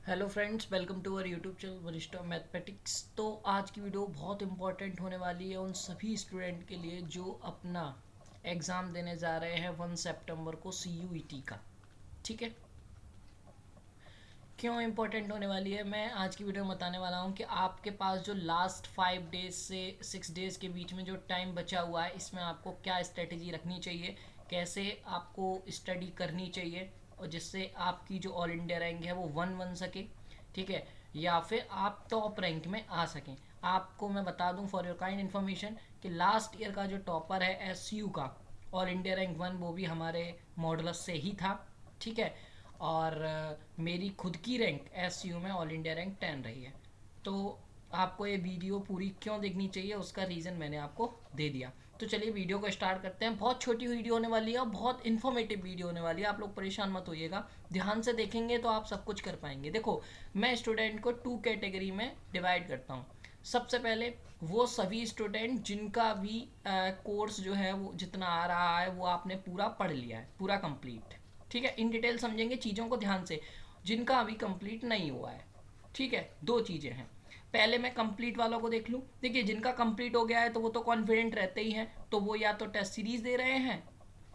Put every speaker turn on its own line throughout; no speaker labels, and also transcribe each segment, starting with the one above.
Hello friends, welcome to our YouTube channel Varishth mathematics. तो आज की वीडियो बहुत इंपॉर्टेंट होने वाली है उन सभी स्टूडेंट के लिए जो अपना एग्ज़ाम देने जा रहे हैं 1 सितंबर को CUET का। ठीक है, क्यों इम्पोर्टेंट होने वाली है मैं आज की वीडियो में बताने वाला हूँ कि आपके पास जो लास्ट 5 डेज से 6 डेज के बीच में जो टाइम बचा हुआ है, इसमें आपको क्या स्ट्रेटेजी रखनी चाहिए, कैसे आपको स्टडी करनी चाहिए, और जिससे आपकी जो ऑल इंडिया रैंक है वो 1 बन सके। ठीक है, या फिर आप टॉप रैंक में आ सकें। आपको मैं बता दूं फॉर योर काइंड इन्फॉर्मेशन कि लास्ट ईयर का जो टॉपर है SU का ऑल इंडिया रैंक 1, वो भी हमारे मॉडलस से ही था। ठीक है, और मेरी खुद की रैंक SU में ऑल इंडिया रैंक 10 रही है। तो आपको ये वीडियो पूरी क्यों देखनी चाहिए उसका रीज़न मैंने आपको दे दिया। तो चलिए वीडियो को स्टार्ट करते हैं। बहुत छोटी वीडियो होने वाली है और बहुत इन्फॉर्मेटिव वीडियो होने वाली है, आप लोग परेशान मत होइएगा। ध्यान से देखेंगे तो आप सब कुछ कर पाएंगे। देखो, मैं स्टूडेंट को 2 कैटेगरी में डिवाइड करता हूँ। सबसे पहले वो सभी स्टूडेंट जिनका भी कोर्स जो है वो जितना आ रहा है वो आपने पूरा पढ़ लिया है, पूरा कंप्लीट। ठीक है, इन डिटेल समझेंगे चीज़ों को ध्यान से। जिनका अभी कंप्लीट नहीं हुआ है, ठीक है, दो चीज़ें हैं। पहले मैं कंप्लीट वालों को देख लूँ। देखिए, जिनका कंप्लीट हो गया है तो वो तो कॉन्फिडेंट रहते ही हैं, तो वो या तो टेस्ट सीरीज़ दे रहे हैं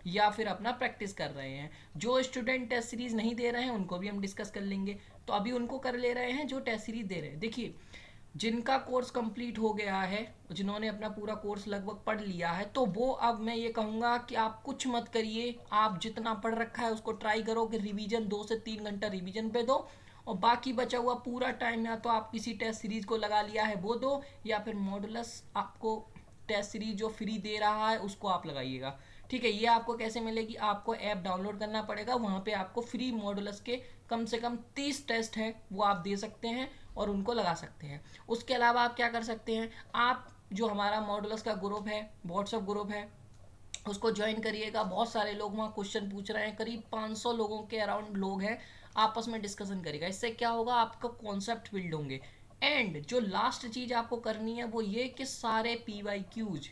या फिर अपना प्रैक्टिस कर रहे हैं। जो स्टूडेंट टेस्ट सीरीज़ नहीं दे रहे हैं उनको भी हम डिस्कस कर लेंगे। तो अभी उनको कर ले रहे हैं जो टेस्ट सीरीज़ दे रहे हैं। देखिए, जिनका कोर्स कंप्लीट हो गया है, जिन्होंने अपना पूरा कोर्स लगभग पढ़ लिया है, तो वो अब मैं ये कहूँगा कि आप कुछ मत करिए। आप जितना पढ़ रखा है उसको ट्राई करो कि रिवीजन 2 से 3 घंटा रिवीजन पे दो, और बाकी बचा हुआ पूरा टाइम या तो आप किसी टेस्ट सीरीज को लगा लिया है वो दो, या फिर मॉडुलस आपको टेस्ट सीरीज जो फ्री दे रहा है उसको आप लगाइएगा। ठीक है, ये आपको कैसे मिलेगी? आपको ऐप डाउनलोड करना पड़ेगा, वहाँ पे आपको फ्री मॉडुलस के कम से कम 30 टेस्ट हैं वो आप दे सकते हैं और उनको लगा सकते हैं। उसके अलावा आप क्या कर सकते हैं, आप जो हमारा मॉडुलस का ग्रुप है, व्हाट्सअप ग्रुप है, उसको ज्वाइन करिएगा। बहुत सारे लोग वहाँ क्वेश्चन पूछ रहे हैं, करीब 500 लोगों के अराउंड लोग हैं। आपस में डिस्कशन करेगा, इससे क्या होगा, आपका कॉन्सेप्ट बिल्ड होंगे। एंड जो लास्ट चीज़ आपको करनी है वो ये कि सारे PYQs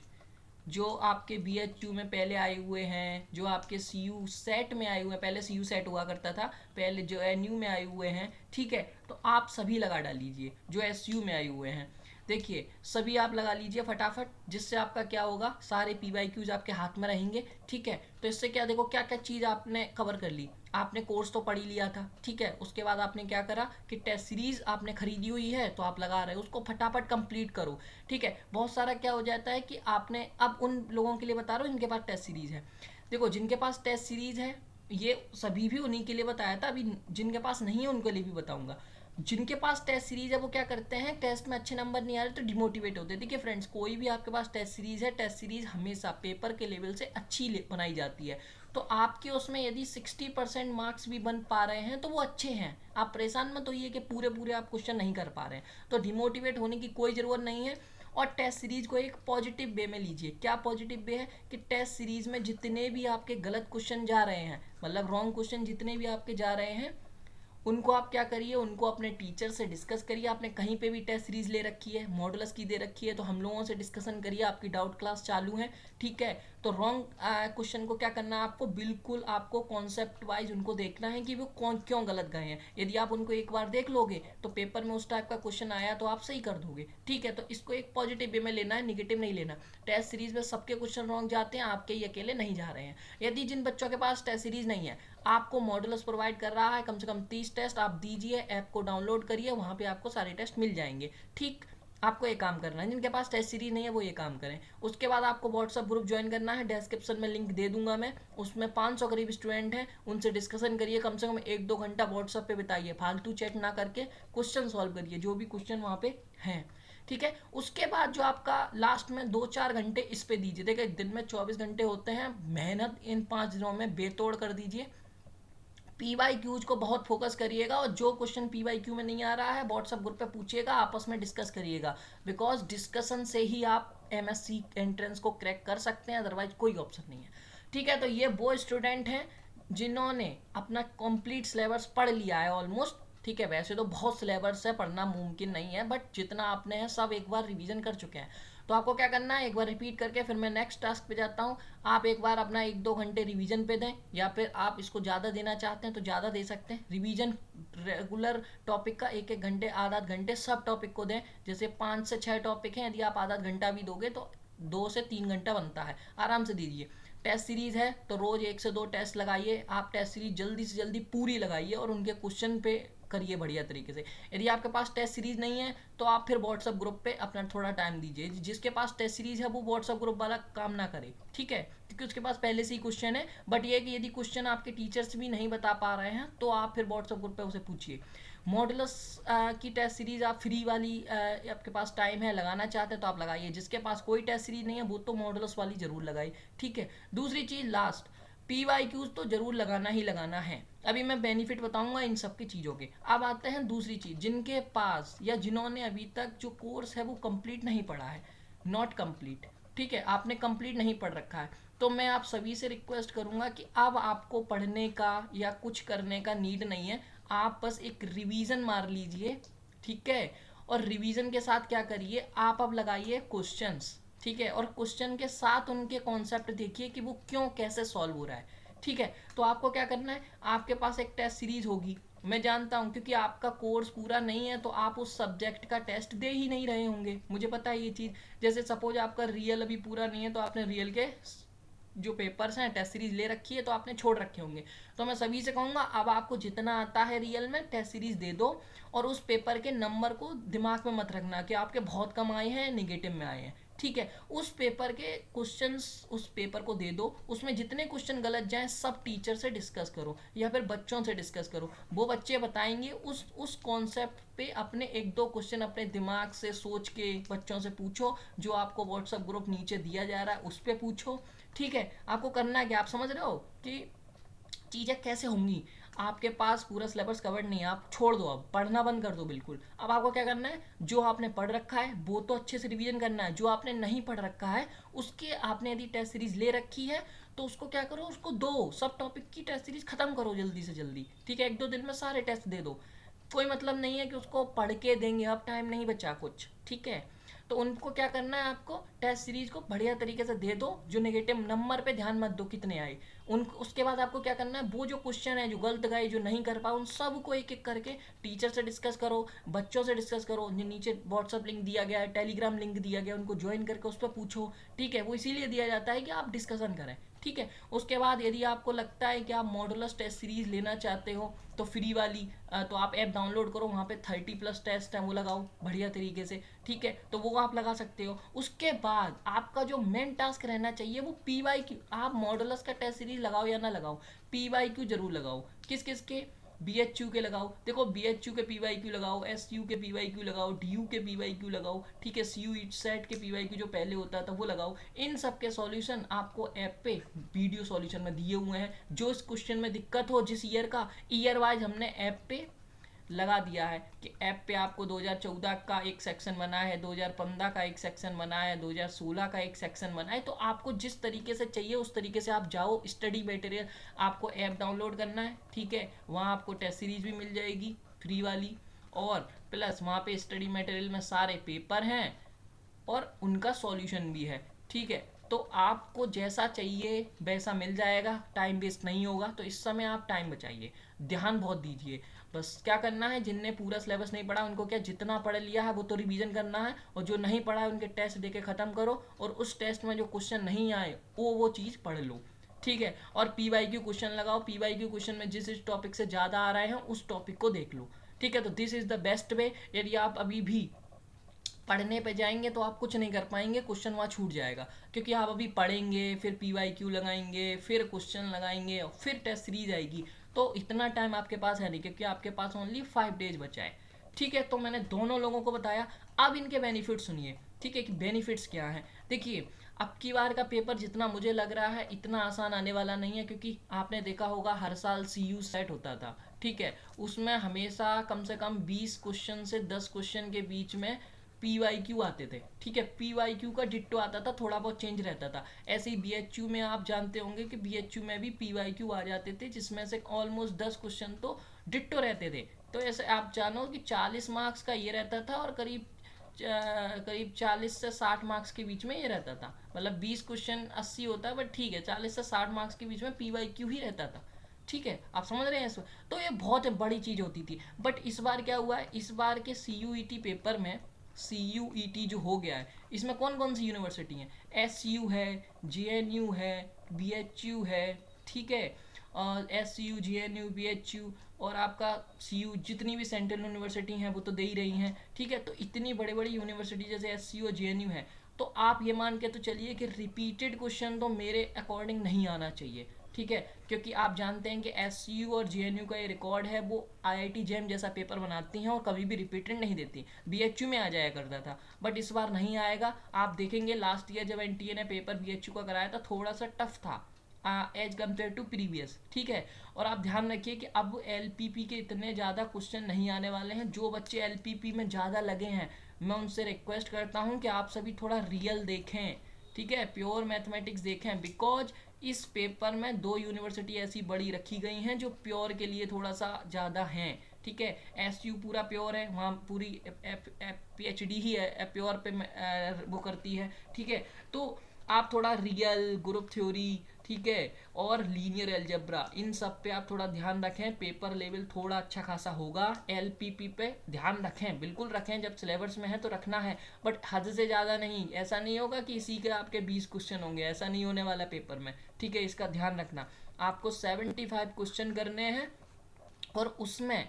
जो आपके BHU में पहले आए हुए हैं, जो आपके CU सेट में आए हुए हैं, पहले CU सेट हुआ करता था, पहले जो NU में आए हुए हैं, ठीक है, तो आप सभी लगा डालीजिए जो SU में आए हुए हैं। देखिए, सभी आप लगा लीजिए फटाफट, जिससे आपका क्या होगा, सारे PYQs आपके हाथ में रहेंगे। ठीक है, तो इससे क्या, देखो क्या क्या चीज़ आपने कवर कर ली। आपने कोर्स तो पढ़ ही लिया था, ठीक है, उसके बाद आपने क्या करा कि टेस्ट सीरीज आपने खरीदी हुई है तो आप लगा रहे हो, उसको फटाफट कंप्लीट करो। ठीक है, बहुत सारा क्या हो जाता है कि आपने, अब उन लोगों के लिए बता रहा हूँ जिनके पास टेस्ट सीरीज है। देखो, जिनके पास टेस्ट सीरीज है, ये सभी भी उन्हीं के लिए बताया था, अभी जिनके पास नहीं है उनके लिए भी बताऊंगा। जिनके पास टेस्ट सीरीज है वो क्या करते हैं, टेस्ट में अच्छे नंबर नहीं आ रहे तो डिमोटिवेट होते हैं। देखिए फ्रेंड्स, कोई भी आपके पास टेस्ट सीरीज है, टेस्ट सीरीज हमेशा पेपर के लेवल से अच्छी बनाई जाती है। तो आपके उसमें यदि 60% मार्क्स भी बन पा रहे हैं तो वो अच्छे हैं। आप परेशान मत होइए कि पूरे पूरे आप क्वेश्चन नहीं कर पा रहे हैं, तो डिमोटिवेट होने की कोई ज़रूरत नहीं है। और टेस्ट सीरीज को एक पॉजिटिव वे में लीजिए। क्या पॉजिटिव वे है कि टेस्ट सीरीज में जितने भी आपके गलत क्वेश्चन जा रहे हैं, मतलब रॉन्ग क्वेश्चन जितने भी आपके जा रहे हैं, उनको आप क्या करिए, उनको अपने टीचर से डिस्कस करिए। आपने कहीं पे भी टेस्ट सीरीज ले रखी है, मॉडुलस की दे रखी है, तो हम लोगों से डिस्कशन करिए। आपकी डाउट क्लास चालू है, ठीक है। तो रॉन्ग क्वेश्चन को क्या करना है आपको, बिल्कुल आपको कॉन्सेप्ट वाइज उनको देखना है कि वो कौन क्यों गलत गए हैं। यदि आप उनको एक बार देख लोगे तो पेपर में उस टाइप का क्वेश्चन आया तो आप सही कर दोगे। ठीक है, तो इसको एक पॉजिटिव वे में लेना है, निगेटिव नहीं लेना। टेस्ट सीरीज में सबके क्वेश्चन रॉन्ग जाते हैं, आपके ही अकेले नहीं जा रहे हैं। यदि जिन बच्चों के पास टेस्ट सीरीज नहीं है, आपको मॉडुलस प्रोवाइड कर रहा है कम से कम 30 टेस्ट, आप दीजिए, ऐप को डाउनलोड करिए, वहाँ पे आपको सारे टेस्ट मिल जाएंगे। ठीक, आपको ये काम करना है। जिनके पास टेस्ट सीरीज नहीं है वो ये काम करें। उसके बाद आपको व्हाट्सअप ग्रुप ज्वाइन करना है, डिस्क्रिप्शन में लिंक दे दूंगा मैं। उसमें 500 करीब स्टूडेंट हैं, उनसे डिस्कशन करिए, कम से कम 1-2 घंटा व्हाट्सअप पे बिताइए, फालतू चैट ना करके क्वेश्चन सॉल्व करिए जो भी क्वेश्चन वहाँ पे हैं। ठीक है, उसके बाद जो आपका लास्ट में 2-4 घंटे इस पे दीजिए। देखिए, दिन में 24 घंटे होते हैं, मेहनत इन 5 दिनों में बेतोड़ कर दीजिए। PYQs को बहुत फोकस करिएगा, और जो क्वेश्चन PYQ में नहीं आ रहा है व्हाट्सएप ग्रुप पे पूछिएगा, आपस में डिस्कस करिएगा। बिकॉज डिस्कशन से ही आप MSc एंट्रेंस को क्रैक कर सकते हैं, अदरवाइज कोई ऑप्शन नहीं है। ठीक है, तो ये वो स्टूडेंट हैं जिन्होंने अपना कंप्लीट सिलेबस पढ़ लिया है ऑलमोस्ट। ठीक है, वैसे तो बहुत सिलेबस है, पढ़ना मुमकिन नहीं है, बट जितना आपने है सब एक बार रिवीजन कर चुके हैं। तो आपको क्या करना है, एक बार रिपीट करके फिर मैं नेक्स्ट टास्क पे जाता हूँ। आप एक बार अपना 1-2 घंटे रिवीजन पे दें, या फिर आप इसको ज़्यादा देना चाहते हैं तो ज़्यादा दे सकते हैं। रिवीजन रेगुलर टॉपिक का 1-1 घंटे, आधा घंटे सब टॉपिक को दें। जैसे 5 से 6 टॉपिक हैं, यदि आप आधा घंटा भी दोगे तो 2 से 3 घंटा बनता है, आराम से दीजिए। टेस्ट सीरीज है तो रोज 1 से 2 टेस्ट लगाइए। आप टेस्ट सीरीज जल्दी से जल्दी पूरी लगाइए और उनके क्वेश्चन पे करिए बढ़िया तरीके से। यदि आपके पास टेस्ट सीरीज नहीं है तो आप फिर व्हाट्सअप ग्रुप पे अपना थोड़ा टाइम दीजिए। जिसके पास टेस्ट सीरीज है वो व्हाट्सअप ग्रुप वाला काम ना करे, ठीक है, क्योंकि उसके पास पहले से ही क्वेश्चन है। बट ये कि यदि क्वेश्चन आपके टीचर्स भी नहीं बता पा रहे हैं तो आप फिर व्हाट्सअप ग्रुप पे उसे पूछिए। मॉडुलस की टेस्ट सीरीज आप फ्री वाली आपके पास टाइम है लगाना चाहते हैं तो आप लगाइए। जिसके पास कोई टेस्ट सीरीज नहीं है वो तो मॉडुलस वाली जरूर लगाइए, ठीक है। दूसरी चीज़ लास्ट, PYQs तो जरूर लगाना ही लगाना है। अभी मैं बेनिफिट बताऊंगा इन सब की चीज़ों के। अब आते हैं दूसरी चीज़, जिनके पास या जिन्होंने अभी तक जो कोर्स है वो कंप्लीट नहीं पढ़ा है, नॉट कंप्लीट, ठीक है, आपने कंप्लीट नहीं पढ़ रखा है, तो मैं आप सभी से रिक्वेस्ट करूंगा कि अब आपको पढ़ने का या कुछ करने का नीड नहीं है। आप बस एक रिवीजन मार लीजिए, ठीक है। और रिवीजन के साथ क्या करिए, आप अब लगाइए क्वेश्चंस, ठीक है, और क्वेश्चन के साथ उनके कॉन्सेप्ट देखिए कि वो क्यों कैसे सॉल्व हो रहा है, ठीक है। तो आपको क्या करना है, आपके पास एक टेस्ट सीरीज होगी, मैं जानता हूँ, क्योंकि आपका कोर्स पूरा नहीं है तो आप उस सब्जेक्ट का टेस्ट दे ही नहीं रहे होंगे, मुझे पता है ये चीज़। जैसे सपोज आपका रियल अभी पूरा नहीं है तो आपने रियल के जो पेपर्स हैं टेस्ट सीरीज ले रखी है तो आपने छोड़ रखे होंगे। तो मैं सभी से कहूँगा अब आपको जितना आता है रियल में टेस्ट सीरीज दे दो, और उस पेपर के नंबर को दिमाग में मत रखना कि आपके बहुत कम आए हैं, नेगेटिव में आए हैं, ठीक है। उस पेपर के क्वेश्चंस उस पेपर को दे दो, उसमें जितने क्वेश्चन गलत जाएं सब टीचर से डिस्कस करो या फिर बच्चों से डिस्कस करो। वो बच्चे बताएंगे, उस कॉन्सेप्ट पे अपने 1-2 क्वेश्चन अपने दिमाग से सोच के बच्चों से पूछो। जो आपको व्हाट्सएप ग्रुप नीचे दिया जा रहा है उस पर पूछो, ठीक है। आपको करना है कि आप समझ रहे हो कि चीज़ें कैसे होंगी। आपके पास पूरा सिलेबस कवर्ड नहीं है, आप छोड़ दो, अब पढ़ना बंद कर दो बिल्कुल। अब आपको क्या करना है, जो आपने पढ़ रखा है वो तो अच्छे से रिवीजन करना है। जो आपने नहीं पढ़ रखा है उसके आपने यदि टेस्ट सीरीज ले रखी है तो उसको क्या करो, उसको दो, सब टॉपिक की टेस्ट सीरीज खत्म करो जल्दी से जल्दी, ठीक है। 1-2 दिन में सारे टेस्ट दे दो। कोई मतलब नहीं है कि उसको पढ़ के देंगे, अब टाइम नहीं बचा कुछ, ठीक है। तो उनको क्या करना है, आपको टेस्ट सीरीज को बढ़िया तरीके से दे दो। जो नेगेटिव नंबर पे ध्यान मत दो कितने आए उन, उसके बाद आपको क्या करना है, वो जो क्वेश्चन है जो गलत गए जो नहीं कर पाए उन सब को एक एक करके टीचर से डिस्कस करो, बच्चों से डिस्कस करो। नीचे व्हाट्सअप लिंक दिया गया है, टेलीग्राम लिंक दिया गया है, उनको ज्वाइन करके उस पर पूछो, ठीक है। वो इसीलिए दिया जाता है कि आप डिस्कशन करें, ठीक है। उसके बाद यदि आपको लगता है कि आप मॉडुलस टेस्ट सीरीज लेना चाहते हो तो फ्री वाली, तो आप ऐप डाउनलोड करो, वहाँ पे 30+ टेस्ट हैं वो लगाओ बढ़िया तरीके से, ठीक है। तो वो आप लगा सकते हो। उसके बाद आपका जो मेन टास्क रहना चाहिए वो PYQ। आप मॉडुलस का टेस्ट सीरीज लगाओ या ना लगाओ, PYQ जरूर लगाओ। किस किस के, BHU के लगाओ, देखो BHU के PYQ लगाओ, SU के PYQ लगाओ, DU के PYQ लगाओ, ठीक है। CU सेट के PYQ जो पहले होता था वो लगाओ। इन सब के सॉल्यूशन आपको ऐप पे वीडियो सॉल्यूशन में दिए हुए हैं। जो इस क्वेश्चन में दिक्कत हो जिस ईयर का, ईयर वाइज हमने ऐप पे लगा दिया है कि ऐप पे आपको 2014 का एक सेक्शन बना है, 2015 का एक सेक्शन बना है, 2016 का एक सेक्शन बना है। तो आपको जिस तरीके से चाहिए उस तरीके से आप जाओ। स्टडी मटेरियल आपको ऐप डाउनलोड करना है, ठीक है। वहाँ आपको टेस्ट सीरीज भी मिल जाएगी फ्री वाली, और प्लस वहाँ पे स्टडी मटेरियल में सारे पेपर हैं और उनका सॉल्यूशन भी है, ठीक है। तो आपको जैसा चाहिए वैसा मिल जाएगा, टाइम वेस्ट नहीं होगा। तो इस समय आप टाइम बचाइए, ध्यान बहुत दीजिए। बस क्या करना है, जिनने पूरा सिलेबस नहीं पढ़ा उनको क्या, जितना पढ़ लिया है वो तो रिवीजन करना है, और जो नहीं पढ़ा है उनके टेस्ट दे के ख़त्म करो, और उस टेस्ट में जो क्वेश्चन नहीं आए वो चीज़ पढ़ लो, ठीक है। और PYQ क्वेश्चन लगाओ, PYQ क्वेश्चन में जिस टॉपिक से ज़्यादा आ रहे हैं उस टॉपिक को देख लो, ठीक है। तो this is the best way. यदि आप अभी भी पढ़ने पे जाएंगे तो आप कुछ नहीं कर पाएंगे, क्वेश्चन वहाँ छूट जाएगा, क्योंकि आप अभी पढ़ेंगे फिर PYQ लगाएंगे फिर क्वेश्चन लगाएंगे और फिर टेस्ट सीरीज आएगी। तो इतना टाइम आपके पास है नहीं, क्योंकि आपके पास ओनली 5 डेज बचा है, ठीक है। तो मैंने दोनों लोगों को बताया। अब इनके बेनिफिट सुनिए, ठीक है, कि बेनिफिट्स क्या हैं। देखिए, अब की बार का पेपर जितना मुझे लग रहा है इतना आसान आने वाला नहीं है, क्योंकि आपने देखा होगा हर साल CU सेट होता था, ठीक है। उसमें हमेशा कम से कम 20 क्वेश्चन से 10 क्वेश्चन के बीच में PYQ आते थे, ठीक है। PYQ का डिट्टो आता था, थोड़ा बहुत चेंज रहता था। ऐसे ही BHU में आप जानते होंगे कि BHU में भी PYQ आ जाते थे, जिसमें से ऑलमोस्ट 10 क्वेश्चन तो डिट्टो रहते थे। तो ऐसे आप जानो कि 40 मार्क्स का ये रहता था और करीब करीब 40 से 60 मार्क्स के बीच में ये रहता था। मतलब 20 क्वेश्चन 80 होता है, बट ठीक है 40 से 60 मार्क्स के बीच में PYQ ही रहता था। ठीक है, आप समझ रहे हैं इसमें, तो ये बहुत बड़ी चीज़ होती थी। बट इस बार क्या हुआ है, इस बार के CUET पेपर में, CUET जो हो गया है, इसमें कौन कौन सी यूनिवर्सिटी हैं, SU है, JNU है, BHU है, ठीक है, और SU JNU BHU और आपका CU, जितनी भी सेंट्रल यूनिवर्सिटी हैं वो तो दे ही रही हैं। ठीक है, तो इतनी बड़े बड़ी यूनिवर्सिटी जैसे SU और JNU है, तो आप ये मान के तो चलिए कि रिपीटेड क्वेश्चन तो मेरे अकॉर्डिंग नहीं आना चाहिए। ठीक है, क्योंकि आप जानते हैं कि SU और JNU का ये रिकॉर्ड है, वो IIT JAM जैसा पेपर बनाती हैं और कभी भी रिपीटेड नहीं देती। BHU में आ जाया करता था, बट इस बार नहीं आएगा। आप देखेंगे लास्ट ईयर जब NTA ने पेपर BHU का कराया था, थोड़ा सा टफ था एज कम्पेयर टू प्रीवियस। ठीक है, और आप ध्यान रखिए कि अब LPP के इतने ज़्यादा क्वेश्चन नहीं आने वाले हैं। जो बच्चे LPP में ज़्यादा लगे हैं, मैं उनसे रिक्वेस्ट करता हूँ कि आप सभी थोड़ा रियल देखें। ठीक है, प्योर मैथमेटिक्स देखें, बिकॉज इस पेपर में 2 यूनिवर्सिटी ऐसी बड़ी रखी गई हैं जो प्योर के लिए थोड़ा सा ज़्यादा हैं। ठीक है, SU पूरा प्योर है, वहाँ पूरी PhD ही है प्योर पे वो करती है। ठीक है, तो आप थोड़ा रियल, ग्रुप थ्योरी, ठीक है, और लीनियर अलजेब्रा, इन सब पे आप थोड़ा ध्यान रखें। पेपर लेवल थोड़ा अच्छा खासा होगा। LPP पे ध्यान रखें, बिल्कुल रखें, जब सिलेबस में है तो रखना है, बट हद से ज़्यादा नहीं। ऐसा नहीं होगा कि इसी के आपके 20 क्वेश्चन होंगे, ऐसा नहीं होने वाला पेपर में। ठीक है, इसका ध्यान रखना। आपको 75 क्वेश्चन करने हैं, और उसमें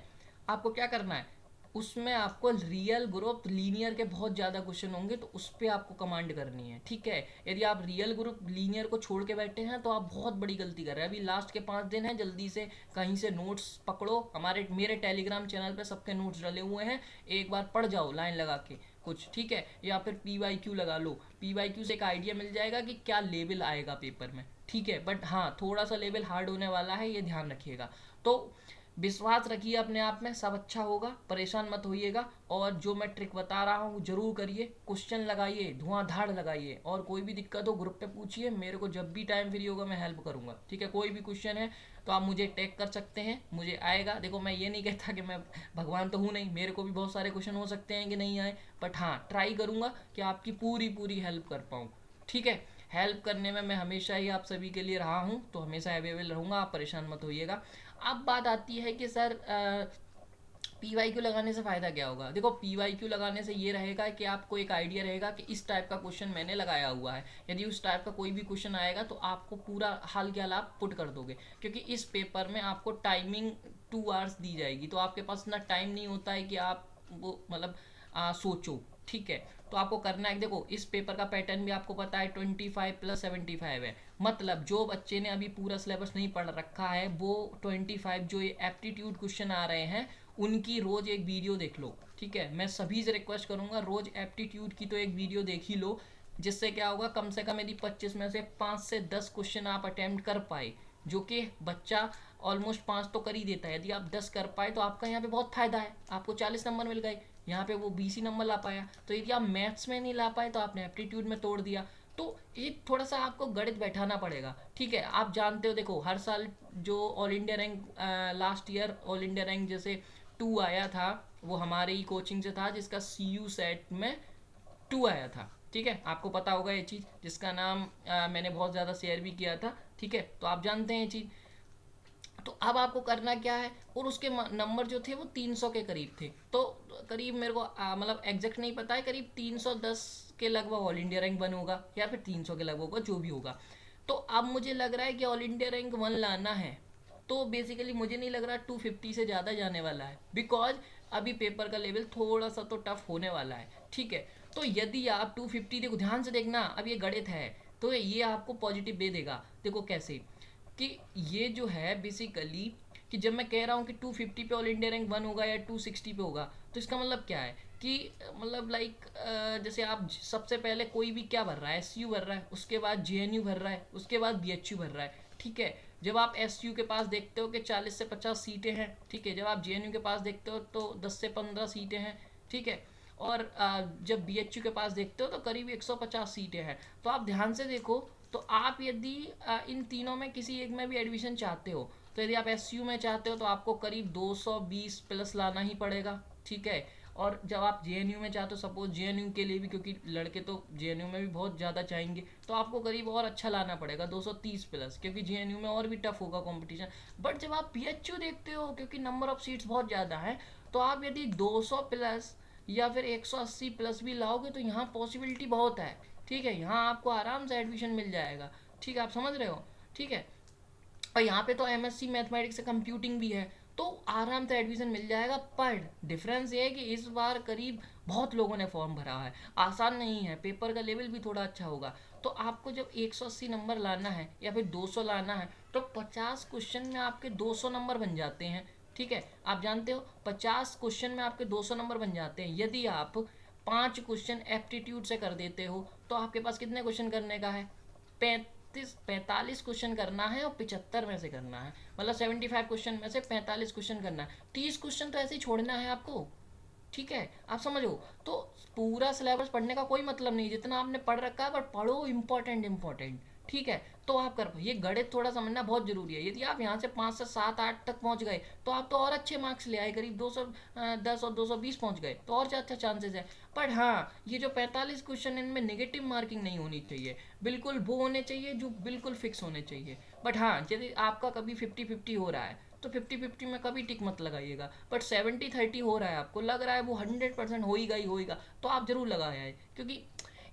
आपको क्या करना है, उसमें आपको रियल, ग्रुप, लीनियर के बहुत ज़्यादा क्वेश्चन होंगे, तो उस पर आपको कमांड करनी है। ठीक है, यदि आप रियल, ग्रुप, लीनियर को छोड़ के बैठे हैं तो आप बहुत बड़ी गलती कर रहे हैं। अभी लास्ट के 5 दिन हैं, जल्दी से कहीं से नोट्स पकड़ो। मेरे टेलीग्राम चैनल पे सबके नोट्स डले हुए हैं, एक बार पढ़ जाओ लाइन लगा के कुछ। ठीक है, या फिर PYQ लगा लो, PYQ से एक आइडिया मिल जाएगा कि क्या लेवल आएगा पेपर में। ठीक है, बट हाँ थोड़ा सा लेवल हार्ड होने वाला है, ये ध्यान रखिएगा। तो विश्वास रखिए अपने आप में, सब अच्छा होगा, परेशान मत होइएगा। और जो मैं ट्रिक बता रहा हूँ जरूर करिए, क्वेश्चन लगाइए, धुआंधार लगाइए, और कोई भी दिक्कत हो ग्रुप पे पूछिए, मेरे को जब भी टाइम फ्री होगा मैं हेल्प करूँगा। ठीक है, कोई भी क्वेश्चन है तो आप मुझे टैग कर सकते हैं, मुझे आएगा। देखो मैं ये नहीं कहता कि मैं भगवान तो हूँ नहीं, मेरे को भी बहुत सारे क्वेश्चन हो सकते हैं कि नहीं आए, बट हाँ ट्राई करूँगा कि आपकी पूरी पूरी हेल्प कर पाऊँ। ठीक है, हेल्प करने में मैं हमेशा ही आप सभी के लिए रहा हूँ, तो हमेशा अवेलेबल रहूँगा, आप परेशान मत होइएगा। अब बात आती है कि सर PYQ लगाने से फ़ायदा क्या होगा। देखो PYQ लगाने से ये रहेगा कि आपको एक आइडिया रहेगा कि इस टाइप का क्वेश्चन मैंने लगाया हुआ है, यदि उस टाइप का कोई भी क्वेश्चन आएगा तो आपको पूरा हाल के हाल आप पुट कर दोगे। क्योंकि इस पेपर में आपको टाइमिंग 2 आवर्स दी जाएगी, तो आपके पास इतना टाइम नहीं होता है कि आप वो मतलब सोचो। ठीक है, तो आपको करना है, देखो इस पेपर का पैटर्न भी आपको पता है, 25 + 75 है। मतलब जो बच्चे ने अभी पूरा सिलेबस नहीं पढ़ रखा है, वो 25 जो ये एप्टीट्यूड क्वेश्चन आ रहे हैं उनकी रोज एक वीडियो देख लो। ठीक है, मैं सभी से रिक्वेस्ट करूंगा रोज एप्टीट्यूड की तो एक वीडियो देख ही लो, जिससे क्या होगा, कम से कम यदि 25 में से 5 से 10 क्वेश्चन आप अटेम्प्ट कर पाए, जो कि बच्चा ऑलमोस्ट 5 तो कर ही देता है, यदि आप 10 कर पाए तो आपका यहाँ पे बहुत फायदा है, आपको 40 नंबर मिल गए, यहाँ पे वो 20 ही नंबर ला पाया। तो यदि आप मैथ्स में नहीं ला पाए तो आपने एप्टीट्यूड में तोड़ दिया। तो ये थोड़ा सा आपको गणित बैठाना पड़ेगा। ठीक है, आप जानते हो, देखो हर साल जो all India rank, last year all India rank जैसे 2 आया था, वो हमारे ही कोचिंग से था, जिसका CU सेट में 2 आया था। ठीक है, आपको पता होगा ये चीज़, जिसका नाम मैंने बहुत ज़्यादा शेयर भी किया था। ठीक है, तो आप जानते हैं ये चीज़। तो अब आपको करना क्या है, और उसके नंबर जो थे वो 300 के करीब थे, तो करीब मेरे को मतलब एग्जैक्ट नहीं पता है, करीब 310 के लगभग ऑल इंडिया रैंक 1 होगा, या फिर 300 के लगभग होगा, जो भी होगा। तो अब मुझे लग रहा है कि ऑल इंडिया रैंक 1 लाना है, तो बेसिकली मुझे नहीं लग रहा 250 से ज़्यादा जाने वाला है, बिकॉज अभी पेपर का लेवल थोड़ा सा तो टफ होने वाला है। ठीक है, तो यदि आप 250, देखो ध्यान से देखना, अब ये गणित है तो ये आपको पॉजिटिव दे देगा। देखो कैसे, कि ये जो है बेसिकली, कि जब मैं कह रहा हूँ कि 250 पे ऑल इंडिया रैंक 1 होगा या 260 पे होगा, तो इसका मतलब क्या है कि मतलब लाइक जैसे आप सबसे पहले कोई भी क्या भर रहा है, SU भर रहा है, उसके बाद JNU भर रहा है, उसके बाद BHU भर रहा है। ठीक है, जब आप SU के पास देखते हो कि 40 से 50 सीटें हैं, ठीक है, जब आप JNU के पास देखते हो तो 10 से 15 सीटें हैं। ठीक है, और जब BHU के पास देखते हो तो करीब 150 सीटें हैं। तो आप ध्यान से देखो, तो आप यदि इन तीनों में किसी एक में भी एडमिशन चाहते हो, तो यदि आप SU में चाहते हो तो आपको करीब 220 प्लस लाना ही पड़ेगा। ठीक है, और जब आप जेएनयू में चाहते हो, सपोज जेएनयू के लिए भी, क्योंकि लड़के तो जेएनयू में भी बहुत ज़्यादा चाहेंगे, तो आपको करीब और अच्छा लाना पड़ेगा 230 प्लस, क्योंकि जेएनयू में और भी टफ होगा कंपटीशन। बट जब आप पीएचयू देखते हो, क्योंकि नंबर ऑफ सीट्स बहुत ज़्यादा है, तो आप यदि 200 प्लस या फिर 180 प्लस भी लाओगे तो यहाँ पॉसिबिलिटी बहुत है। ठीक है, यहाँ आपको आराम से एडमिशन मिल जाएगा। ठीक है, आप समझ रहे हो। ठीक है, और यहाँ पे तो एमएससी मैथमेटिक्स से कंप्यूटिंग भी है, तो आराम से एडमिशन मिल जाएगा। पर डिफरेंस ये है कि इस बार करीब बहुत लोगों ने फॉर्म भरा है, आसान नहीं है, पेपर का लेवल भी थोड़ा अच्छा होगा। तो आपको जब 180 नंबर लाना है या फिर 200 लाना है, तो 50 क्वेश्चन में आपके 200 नंबर बन जाते हैं। ठीक है, आप जानते हो 50 क्वेश्चन में आपके 200 नंबर बन जाते हैं। यदि आप 5 क्वेश्चन एप्टीट्यूड से कर देते हो, तो आपके पास कितने क्वेश्चन करने का है? 45 क्वेश्चन करना है और 75 में से करना है, मतलब 75 क्वेश्चन में से 45 क्वेश्चन करना है। 30 क्वेश्चन तो ऐसे ही छोड़ना है आपको। ठीक है, आप समझो। तो पूरा सिलेबस पढ़ने का कोई मतलब नहीं, जितना आपने पढ़ रखा है, पर पढ़ो इंपॉर्टेंट इंपॉर्टेंट। ठीक है, तो आप कर, ये गणित थोड़ा समझना बहुत जरूरी है। यदि आप यहाँ से 5 से 7 8 तक पहुँच गए, तो आप तो और अच्छे मार्क्स ले आए, करीब 210 और 220 पहुँच गए, तो और अच्छा चांसेस है। पर हाँ, ये जो 45 क्वेश्चन, इनमें नेगेटिव मार्किंग नहीं होनी चाहिए, बिल्कुल वो होने चाहिए जो बिल्कुल फिक्स होने चाहिए। बट हाँ, यदि आपका कभी 50-50 हो रहा है, तो 50-50 में कभी टिक मत लगाइएगा। बट 70-30 हो रहा है, आपको लग रहा है वो 100% होएगा ही होएगा, तो आप जरूर लगाए, क्योंकि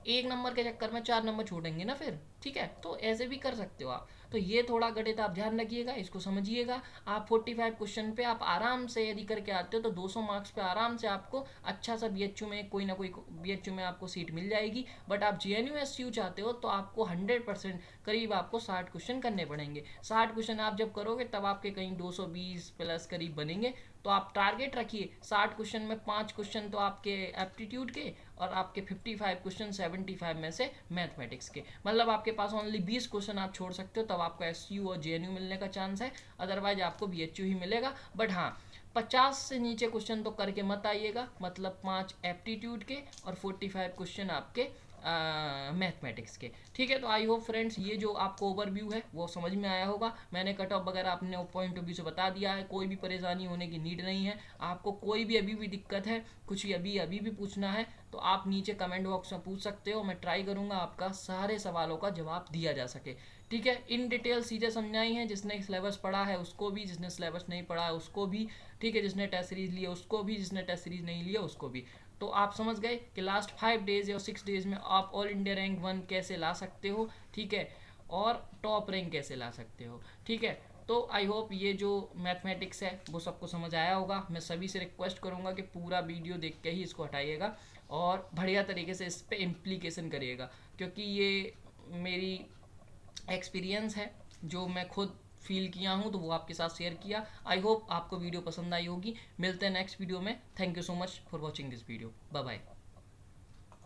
एक नंबर के चक्कर में 4 नंबर छूटेंगे ना फिर। ठीक है, तो ऐसे भी कर सकते हो आप। तो ये थोड़ा गणित आप ध्यान रखिएगा, इसको समझिएगा। आप 45 क्वेश्चन पे आप आराम से यदि करके आते हो, तो 200 मार्क्स पे आराम से आपको अच्छा सा बीएचयू में, कोई ना कोई बीएचयू में आपको सीट मिल जाएगी। बट आप जेएनयू एसयू चाहते हो, तो आपको 100% करीब आपको 60 क्वेश्चन करने पड़ेंगे। 60 क्वेश्चन आप जब करोगे, तब आपके कहीं 220 प्लस करीब बनेंगे। तो आप टारगेट रखिए 60 क्वेश्चन में 5 क्वेश्चन तो आपके एप्टीट्यूड के, और आपके 55 क्वेश्चन 75 में से मैथमेटिक्स के, मतलब आपके पास ओनली 20 क्वेश्चन आप छोड़ सकते हो, तब आपको एसयू और जेएनयू मिलने का चांस है। अदरवाइज आपको बीएचयू ही मिलेगा। बट हाँ, 50 से नीचे क्वेश्चन तो करके मत आइएगा, मतलब 5 एप्टीट्यूड के और 45 क्वेश्चन आपके मैथमेटिक्स के। ठीक है, तो आई होप फ्रेंड्स, ये जो आपको ओवरव्यू है वो समझ में आया होगा। मैंने कट ऑफ वगैरह अपने पॉइंट ऑफ व्यू से बता दिया है, कोई भी परेशानी होने की नीड नहीं है। आपको कोई भी अभी भी दिक्कत है, कुछ अभी भी पूछना है, तो आप नीचे कमेंट बॉक्स में पूछ सकते हो। मैं ट्राई करूँगा आपका सारे सवालों का जवाब दिया जा सके। ठीक है, इन डिटेल चीज़ें समझाई हैं, जिसने सिलेबस पढ़ा है उसको भी, जिसने सिलेबस नहीं पढ़ा है उसको भी। ठीक है, जिसने टेस्ट सीरीज लिया उसको भी, जिसने टेस्ट सीरीज नहीं लिया उसको भी। तो आप समझ गए कि लास्ट 5 डेज या 6 डेज में आप ऑल इंडिया रैंक 1 कैसे ला सकते हो। ठीक है, और टॉप रैंक कैसे ला सकते हो। ठीक है, तो आई होप ये जो मैथमेटिक्स है वो सबको समझ आया होगा। मैं सभी से रिक्वेस्ट करूँगा कि पूरा वीडियो देख के ही इसको हटाइएगा और बढ़िया तरीके से इस पर इम्प्लीकेशन करिएगा, क्योंकि ये मेरी एक्सपीरियंस है, जो मैं खुद फील किया हूँ, तो वो आपके साथ शेयर किया। आई होप आपको वीडियो पसंद आई होगी। मिलते हैं नेक्स्ट वीडियो में। Thank you so much for watching this video. Bye bye.